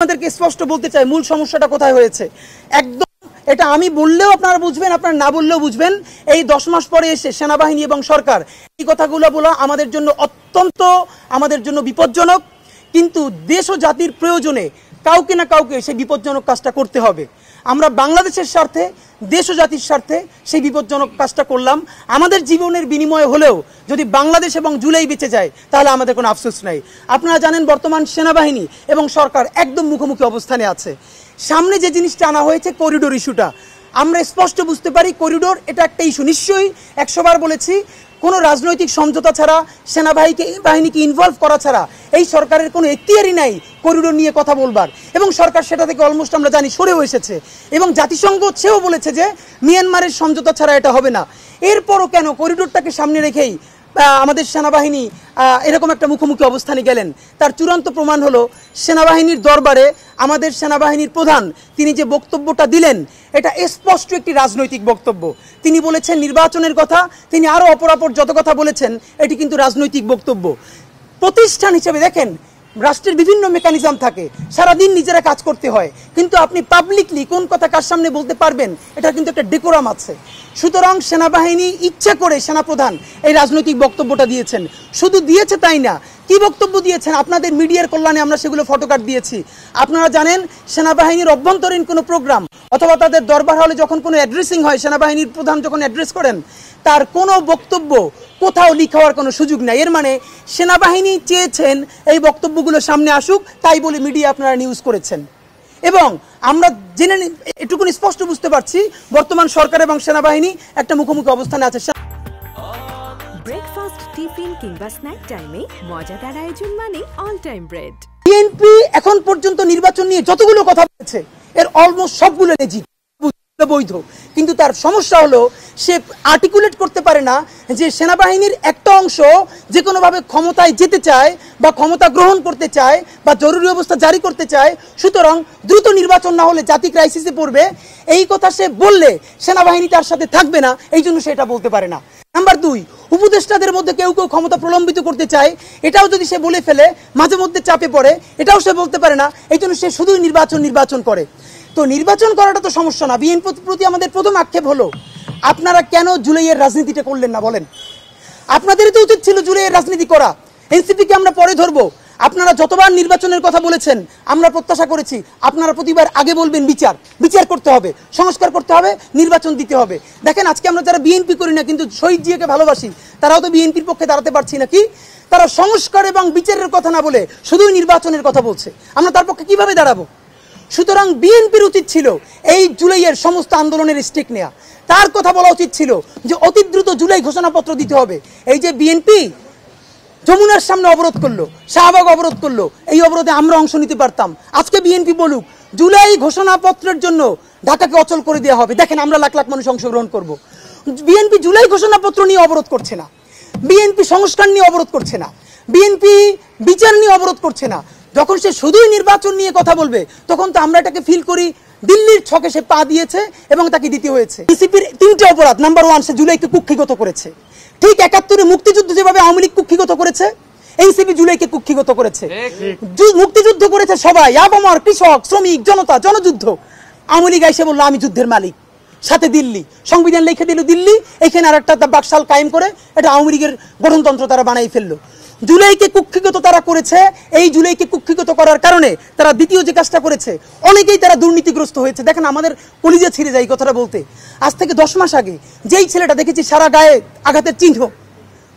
আপনাদেরকে স্পষ্ট বলতে চাই মূল সমস্যাটা কোথায় হয়েছে। একদম এটা আমি বললেও আপনারা বুঝবেন, আপনারা না বললেও বুঝবেন। এই 10 মাস পরে এসে সেনাবাহিনী এবং সরকার এই কথাগুলো বলা আমাদের জন্য অত্যন্ত বিপজ্জনক। কিন্তু দেশ ও জাতির প্রয়োজনে কাউকে না কাউকে সেই বিপজ্জনক কাজটা করতে হবে। আমরা বাংলাদেশের স্বার্থে, দেশ ও জাতির স্বার্থে সেই বিপজ্জনক কাজটা করলাম। আমাদের জীবনের বিনিময়ে হলেও যদি বাংলাদেশ এবং জুলাই বেঁচে যায় তাহলে আমাদের কোনো আফসোস নাই। আপনারা জানেন বর্তমান সেনাবাহিনী এবং সরকার একদম মুখোমুখি অবস্থানে আছে। সামনে যে জিনিসটা আনা হয়েছে করিডোর ইস্যুটা, আমরা স্পষ্ট বুঝতে পারি করিডোর এটা একটা ইস্যু। নিশ্চয়ই 100 বার বলেছি, কোনো রাজনৈতিক সমঝোতা ছাড়া, সেনাবাহিনীকে ইনভলভ করা ছাড়া এই সরকারের কোনো এখতিয়ারই নাই করিডোর নিয়ে কথা বলবার। এবং সরকার সেটা থেকে অলমোস্ট আমরা জানি সরেও এসেছে। এবং জাতিসংঘ সেও বলেছে যে মিয়ানমারের সমঝোতা ছাড়া এটা হবে না। এরপরও কেন করিডোরটাকে সামনে রেখেই আমাদের সেনাবাহিনী এরকম একটা মুখোমুখি অবস্থানে গেলেন? তার চূড়ান্ত প্রমাণ হলো সেনাবাহিনীর দরবারে আমাদের সেনাবাহিনীর প্রধান তিনি যে বক্তব্যটা দিলেন এটা স্পষ্ট একটি রাজনৈতিক বক্তব্য। তিনি বলেছেন নির্বাচনের কথা, তিনি আরও অপরাপর যত কথা বলেছেন এটি কিন্তু রাজনৈতিক বক্তব্য। প্রতিষ্ঠান হিসেবে দেখেন রাষ্ট্রের বিভিন্ন মেকানিজম থাকে, সারাদিন নিজেরা কাজ করতে হয়, কিন্তু আপনি পাবলিকলি কোন কথা কার সামনে বলতে পারবেন এটা কিন্তু একটা ডেকোরাম আছে। সুতরাং সেনাবাহিনী ইচ্ছা করে সেনাপ্রধান এই রাজনৈতিক বক্তব্যটা দিয়েছেন। শুধু দিয়েছে তাই না, কি বক্তব্য দিয়েছেন আপনাদের মিডিয়ার কল্যাণে আমরা সেগুলো ফটোকার্ড দিয়েছি। আপনারা জানেন সেনাবাহিনীর অভ্যন্তরীণ কোনো প্রোগ্রাম অথবা তাদের দরবার হলে যখন কোনো অ্যাড্রেসিং হয়, সেনাবাহিনীর প্রধান যখন অ্যাড্রেস করেন তার কোনো বক্তব্য কোথাও লিক হওয়ার কোনো সুযোগ নাই। এর মানে সেনাবাহিনী চেয়েছেন এই বক্তব্যগুলো সামনে আসুক, তাই বলে মিডিয়া আপনারা নিউজ করেছেন। এবং আমরা জেনে এটুকুনি স্পষ্ট বুঝতে পারছি বর্তমান সরকার এবং সেনাবাহিনী একটা মুখোমুখি অবস্থানে আছে। ব্রেকফাস্ট, টিফিন কিংবা স্ন্যাক টাইমে মজাদার আয়োজন মানে অল টাইম ব্রেড। বিএনপি এখন পর্যন্ত নির্বাচন নিয়ে যতগুলো কথা বলেছে এর অলমোস্ট সবগুলো লেজিট, বৈধ, কিন্তু তার সমস্যা হলো সে আর্টিকুলেট করতে পারে না যে সেনাবাহিনীর একটা অংশ যে কোনোভাবে ক্ষমতায় যেতে চায় বা ক্ষমতা গ্রহণ করতে চায় বা জরুরি অবস্থা জারি করতে চায়, সুতরাং দ্রুত নির্বাচন না হলে জাতি ক্রাইসিসে পড়বে। এই কথা সে বললে সেনাবাহিনী তার সাথে থাকবে না, এই জন্য সে এটা বলতে পারে না। নাম্বার 2, উপদেষ্টাদের মধ্যে কেউ কেউ ক্ষমতা প্রলম্বিত করতে চায়, এটাও যদি সে বলে ফেলে মাঝে মধ্যে চাপে পড়ে, এটাও সে বলতে পারে না, এই জন্য সে শুধুই নির্বাচন করে। তো নির্বাচন করাটা তো সমস্যা না। বিএনপির প্রতি আমাদের প্রথম আক্ষেপ হলো আপনারা কেন জুলাইয়ের রাজনীতিটা করলেন না বলেন? আপনাদেরই তো উচিত ছিল জুলাইয়ের রাজনীতি করা। এনসিপিকে আমরা পরে ধরবো। আপনারা যতবার নির্বাচনের কথা বলেছেন আমরা প্রত্যাশা করেছি আপনারা প্রতিবার আগে বলবেন বিচার করতে হবে, সংস্কার করতে হবে, নির্বাচন দিতে হবে। দেখেন আজকে আমরা যারা বিএনপি করি না কিন্তু শহীদ জিয়াকে ভালোবাসি তারাও তো বিএনপির পক্ষে দাঁড়াতে পারছি নাকি? তারা সংস্কার এবং বিচারের কথা না বলে শুধুই নির্বাচনের কথা বলছে, আমরা তার পক্ষে কিভাবে দাঁড়াবো? সুতরাং বিএনপির উচিত ছিল এই জুলাইয়ের সমস্ত আন্দোলনের স্টেক নেওয়া। তার কথা বলা উচিত ছিল যে অতি দ্রুত জুলাই ঘোষণাপত্র দিতে হবে। এই যে বিএনপি যমুনার সামনে অবরোধ করলো, শাহবাগ অবরোধ করলো, এই অবরোধে আমরা অংশ নিতে পারতাম। আজকে বিএনপি বলুক জুলাই ঘোষণাপত্রের জন্য ঢাকাকে অচল করে দেওয়া হবে, দেখেন আমরা লাখ লাখ মানুষ অংশগ্রহণ করব। বিএনপি জুলাই ঘোষণাপত্র নিয়ে অবরোধ করছে না, বিএনপি সংস্কার নিয়ে অবরোধ করছে না, বিএনপি বিচার নিয়ে অবরোধ করছে না। যখন সে শুধুই নির্বাচন নিয়ে কথা বলবে তখন তো আমরা এটাকে ফিল করি দিল্লির ছকে সে পা দিয়েছে এবং তাকে দিতে হয়েছে। বিসিপির 3টে অপরাধ। নাম্বার 1, সে জুলাইকে কুক্ষিগত করেছে। ঠিক 71-এ মুক্তিযুদ্ধ যেভাবে আওয়ামী লীগ কুক্ষিগত করেছে, এনসিপি জুলাইকে কুক্ষিগত করেছে। মুক্তিযুদ্ধ করেছে সবাই, আবমর, কৃষক, শ্রমিক, জনতা, জনযুদ্ধ। আওয়ামী লীগ এসে বললো আমি যুদ্ধের মালিক, সাথে দিল্লি সংবিধান লিখে দিল দিল্লি, এখানে আর একটা বাকশাল কায়েম করে এটা আওয়ামী লীগের গঠনতন্ত্র তারা বানাই ফেললো। জুলাইকে কুক্ষিগত তারা করেছে। এই জুলাইকে কুক্ষিগত করার কারণে তারা দ্বিতীয় যে কাজটা করেছে, অনেকেই তারা দুর্নীতিগ্রস্ত হয়েছে। দেখেন আমাদের কলিজা ছিঁড়ে যায় এই কথাটা বলতে। আজ থেকে 10 মাস আগে যেই ছেলেটা দেখেছি সারা গায়ে আঘাতের চিহ্ন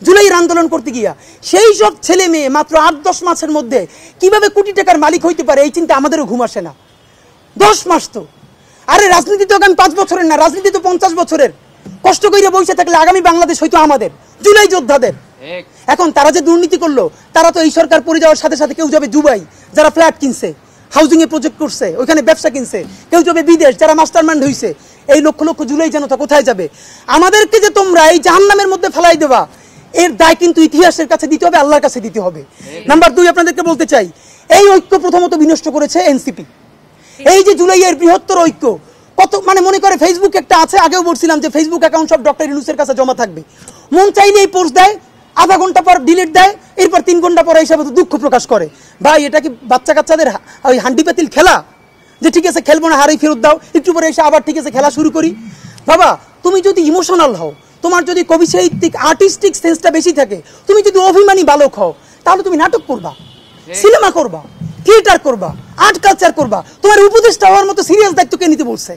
জুলাইয়ের আন্দোলন করতে গিয়া, সেই সব ছেলে মেয়ে মাত্র 8-10 মাসের মধ্যে কিভাবে কোটি টাকার মালিক হইতে পারে এই চিন্তা আমাদেরও ঘুম আসে না। 10 মাস তো, আরে রাজনীতি তো আগামী 5 বছরের না, রাজনীতি তো 50 বছরের। কষ্ট করে বসে থাকলে আগামী বাংলাদেশ হয়তো আমাদের, জুলাই যোদ্ধাদের। এখন তারা যে দুর্নীতি করলো, তারা তো এই সরকার পড়ে যাওয়ার সাথে সাথে কেউ যাবে দুবাই, যারা ফ্ল্যাট কিনছে, হাউজিং এ প্রজেক্ট করছে, ওইখানে ব্যবসা কিনছে, কেউ যাবে বিদেশ, যারা মাস্টারমাইন্ড হইছে। এই লক্ষ লক্ষ জুলাই জনতা কোথায় যাবে? আমাদেরকে যে তোমরা এই জাহান্নামের মধ্যে ফেলাই দেবা, এর দায় কিন্তু ইতিহাসের কাছে দিতে হবে, আল্লাহর কাছে দিতে হবে। নাম্বার 2, আপনাদেরকে বলতে চাই এই ঐক্য প্রথমত বিনষ্ট করেছে এনসিপি। এই যে জুলাইয়ের বৃহত্তর ঐক্য কত, মানে মনে করে ফেসবুক একটা আছে, আগেও বলছিলাম যে ফেসবুক অ্যাকাউন্ট সব ডক্টর ইউনূসের কাছে জমা থাকবে, মন চাইলে এই পোস্ট দেয়, আধা ঘন্টা পর ডিলিট দেয়, এরপর 3 ঘন্টা পরে হিসাবে দুঃখ প্রকাশ করে। ভাই এটা কি বাচ্চা কাচ্চাদের ওই হান্ডি পাতিল খেলা, যে ঠিক আছে খেলবো না, হারাই ফেরত দাও, একটু পরে এসে আবার ঠিক আছে খেলা শুরু করি? বাবা তুমি যদি ইমোশনাল হও, তোমার যদি কবি সাহিত্যিক আর্টিস্টিক সেন্সটা বেশি থাকে, তুমি যদি অভিমানী বালক হও, তাহলে তুমি নাটক করবা, সিনেমা করবা, থিয়েটার করবা, আর্ট কালচার করবা। তোমার উপদেষ্টা হওয়ার মতো সিরিয়াস দায়িত্ব কে নিতে বলছে?